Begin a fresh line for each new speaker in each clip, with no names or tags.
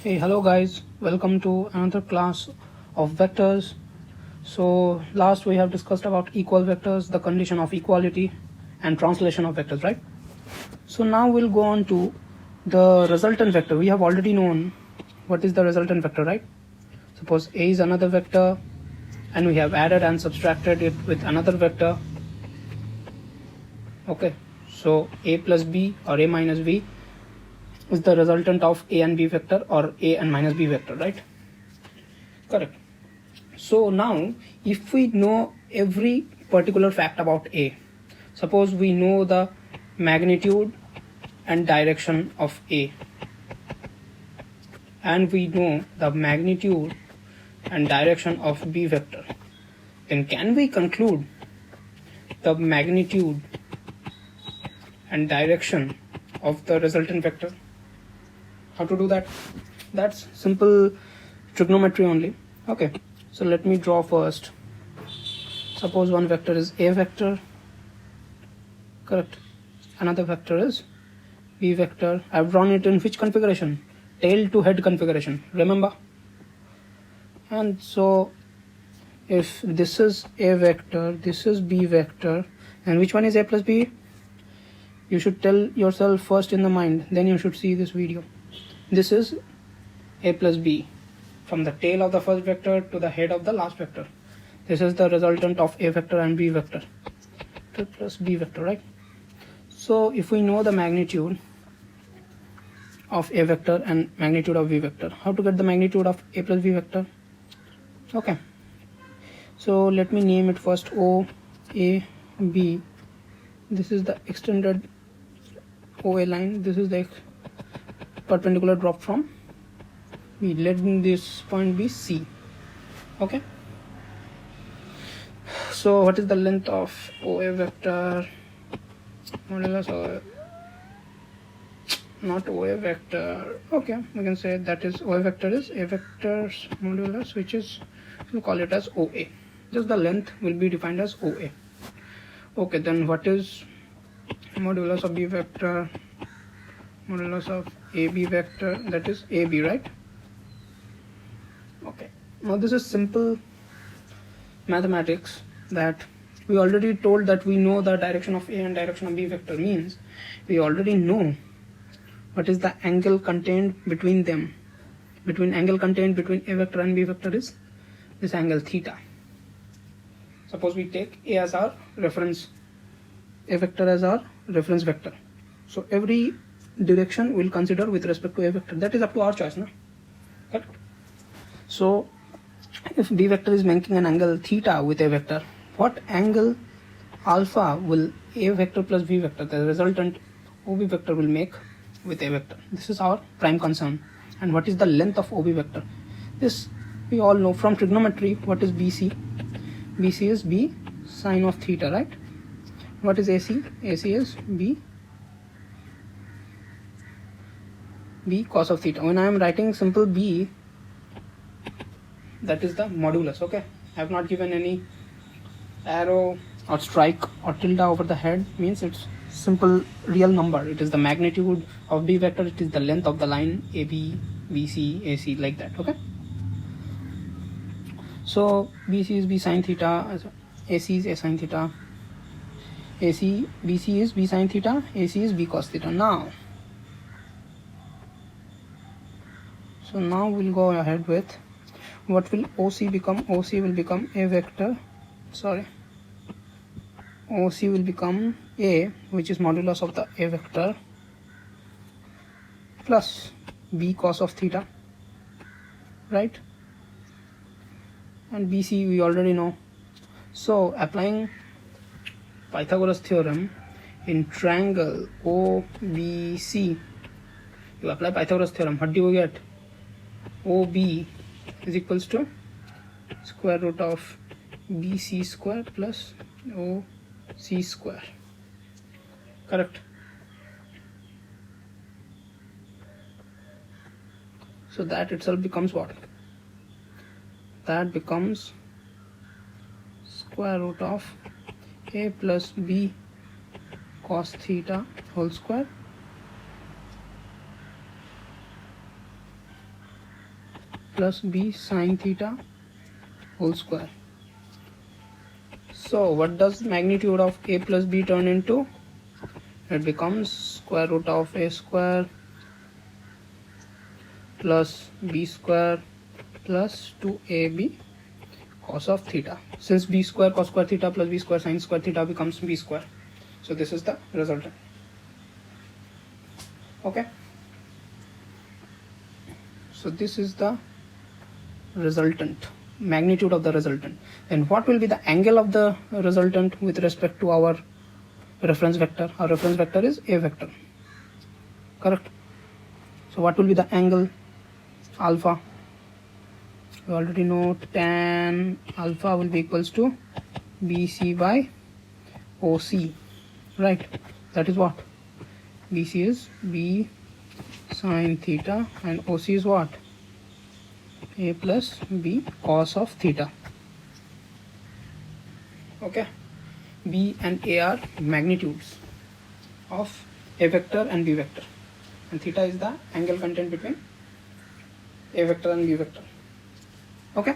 Hey, hello guys, welcome to another class of vectors. So last we have discussed about equal vectors, the condition of equality and translation of vectors, right? So now we'll go on to the resultant vector. We have already known what is the resultant vector, right? Suppose A is another vector and we have added and subtracted it with another vector. Okay, so A plus B or A minus B is the resultant of A and B vector or A and minus B vector, right? Correct. So now if we know every particular fact about A, suppose we know the magnitude and direction of A, and we know the magnitude and direction of B vector, then can we conclude the magnitude and direction of the resultant vector? How to do that? That's simple trigonometry only. Okay, so let me draw first. Suppose one vector is A vector, correct, another vector is B vector. I've drawn it in which configuration? Tail to head configuration, remember? And so if this is A vector, this is B vector, and which one is A plus B? You should tell yourself first in the mind, then you should see this video. This is A plus B, from the tail of the first vector to the head of the last vector. This is the resultant of A vector and B vector plus B vector, right? So if we know the magnitude of A vector and magnitude of B vector, how to get the magnitude of A plus B vector? Okay, so let me name it first O, A, B. This is the extended OA line. This is the perpendicular drop from B. Let this point be C. Okay, so what is the length of OA vector? Modulus OA, not OA vector. Okay, we can say that is OA vector is A vector's modulus, which is, we'll call it as OA. Just the length will be defined as OA. Okay, then what is modulus of B vector? Modulus of AB vector, that is AB, right? Okay, now this is simple mathematics that we already told that we know the direction of A and direction of B vector, means we already know what is the angle contained between them. Angle contained between A vector and B vector is this angle theta. Suppose we take A as our reference, A vector as our reference vector. So every direction we'll consider with respect to A vector. That is up to our choice, no? Correct. So if B vector is making an angle theta with A vector, what angle alpha will A vector plus B vector, the resultant OB vector, will make with A vector? This is our prime concern. And what is the length of OB vector? This we all know from trigonometry. What is BC? BC is B sine of theta, right? What is AC? AC is B cos of theta. When I am writing simple B, that is the modulus. Okay, I have not given any arrow or strike or tilde over the head, means it's simple real number. It is the magnitude of B vector, it is the length of the line AB, BC, AC, like that. Okay, so BC is B sine theta, AC is A sine theta, BC is B sine theta, AC is B cos theta. Now we'll go ahead with what will OC become. OC will become A vector, OC will become A, which is modulus of the A vector, plus B cos of theta, right? And BC we already know. So applying Pythagoras theorem in triangle OBC, you apply Pythagoras theorem, what do you get? OB is equals to square root of BC square plus OC square, correct? So that itself becomes what? That becomes square root of A plus B cos theta whole square plus b sine theta whole square. So what does magnitude of a plus b turn into? It becomes square root of a square plus b square plus 2ab cos of theta. Since b square cos square theta plus b square sin square theta becomes b square. So this is the resultant. Okay. So this is the resultant, magnitude of the resultant. And what will be the angle of the resultant with respect to our reference vector? Our reference vector is a vector. Correct. So what will be the angle? Alpha. We already know tan alpha will be equals to BC by OC, right? That is what? BC is B sine theta and OC is what? A plus B cos of theta. Okay. B and A are magnitudes of A vector and B vector, and theta is the angle content between A vector and B vector. Okay,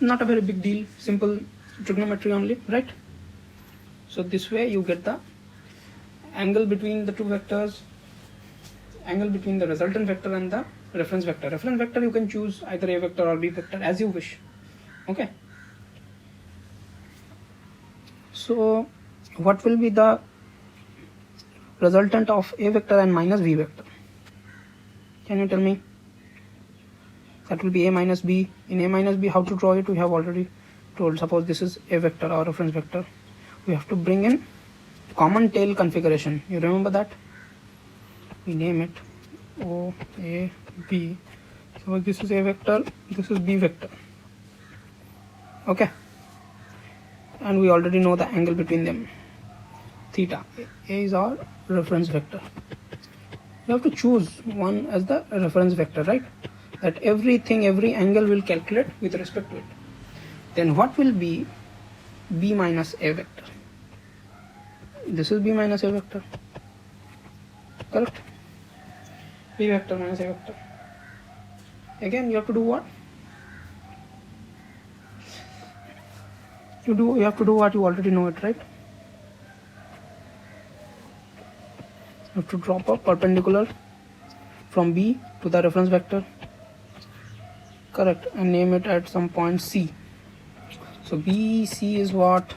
not a very big deal, simple trigonometry only, right? So this way you get the angle between the two vectors, angle between the resultant vector and the reference vector. Reference vector you can choose either A vector or B vector as you wish. Okay. So what will be the resultant of A vector and minus B vector? Can you tell me? That will be A minus B. In A minus B, how to draw it? We have already told. Suppose this is A vector, our reference vector. We have to bring in common tail configuration. You remember that? We name it O, A, B. So this is A vector, this is B vector. Okay. And we already know the angle between them. Theta. A is our reference vector. You have to choose one as the reference vector, right? That everything, every angle will calculate with respect to it. Then what will be B minus A vector? This is B minus A vector. Correct? B vector minus A vector. Again, you have to do what? You have to do what? You already know it, right? You have to drop a perpendicular from B to the reference vector. Correct. And name it at some point C. So BC is what?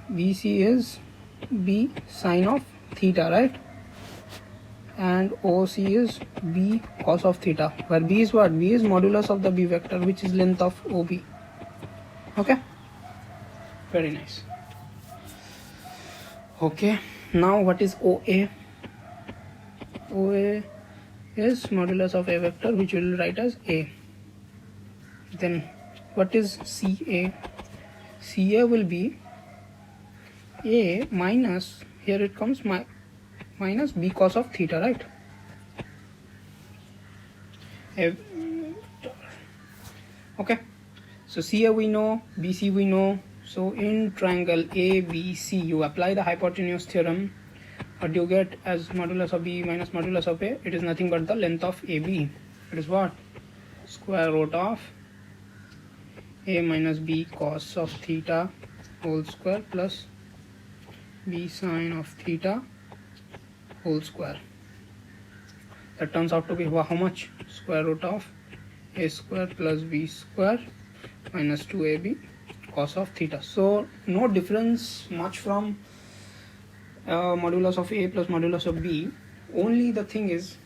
BC is B sine of theta, right? And OC is B cos of theta, where B is what? B is modulus of the B vector, which is length of OB. Okay, very nice. Okay, now what is OA? OA is modulus of A vector, which we will write as A. Then what is CA? CA will be A minus, here it comes minus B cos of theta, right? Okay, so CA we know, BC we know. So in triangle ABC, you apply the hypotenuse theorem. What do you get as modulus of B minus modulus of A? It is nothing but the length of AB. It is what? Square root of A minus B cos of theta whole square plus B sine of theta whole square. That turns out to be how much? Square root of A square plus B square minus 2AB cos of theta. So no difference much from modulus of A plus modulus of B. Only the thing is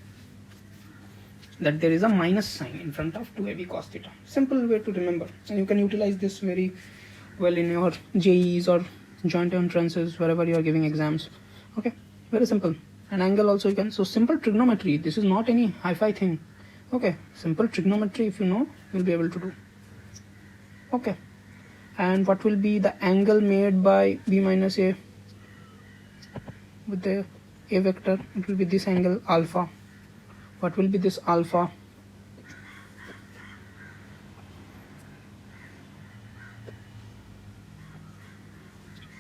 that there is a minus sign in front of 2AB cos theta. Simple way to remember, and you can utilize this very well in your JEs or joint entrances, wherever you are giving exams. Okay, very simple. And angle also you can. So simple trigonometry, this is not any hi-fi thing. Okay, simple trigonometry, if you know, you'll be able to do. Okay, and what will be the angle made by B minus A with the A vector? It will be this angle alpha. What will be this alpha?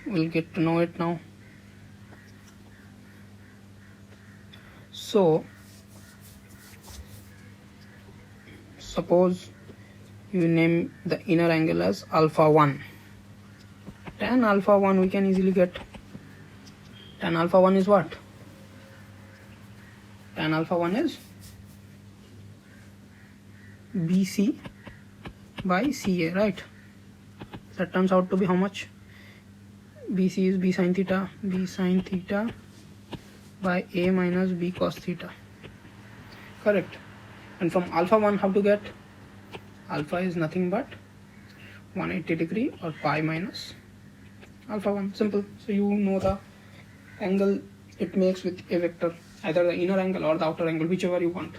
We'll get to know it now. So suppose you name the inner angle as alpha 1. Tan alpha 1 we can easily get. Tan alpha 1 is what? Tan alpha 1 is BC by CA, right? That turns out to be how much? BC is B sin theta by A minus B cos theta. Correct. And from alpha 1, how to get? Alpha is nothing but 180 degree or pi minus alpha 1. Simple. So you know the angle it makes with a vector, either the inner angle or the outer angle, whichever you want.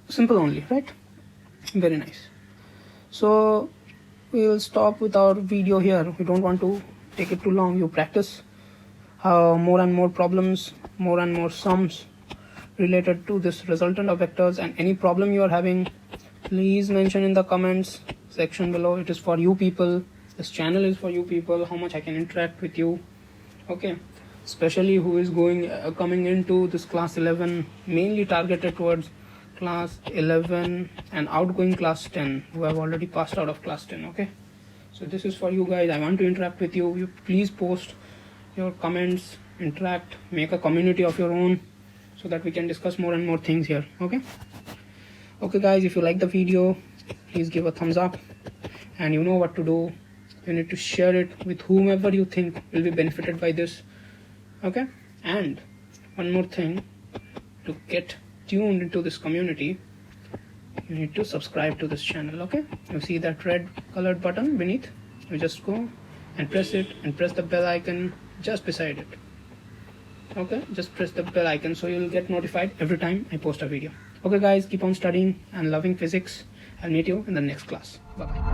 Simple only, right? Very nice. So we will stop with our video here. We don't want to take it too long. You practice more and more problems, more and more sums related to this resultant of vectors, and any problem you are having, please mention in the comments section below. It is for you people. This channel is for you people. How much I can interact with you, okay? Especially who is coming into this class 11, mainly targeted towards class 11 and outgoing class 10 who have already passed out of class 10, okay? So this is for you guys. I want to interact with you. You please post your comments, interact, make a community of your own so that we can discuss more and more things here, okay? Okay guys, if you like the video, please give a thumbs up, and you know what to do. You need to share it with whomever you think will be benefited by this, okay? And one more thing, to get tuned into this community, you need to subscribe to this channel, okay? You see that red colored button beneath? You just go and press it, and press the bell icon just beside it, okay? Just press the bell icon so you'll get notified every time I post a video. Okay guys, keep on studying and loving physics. I'll meet you in the next class. Bye bye.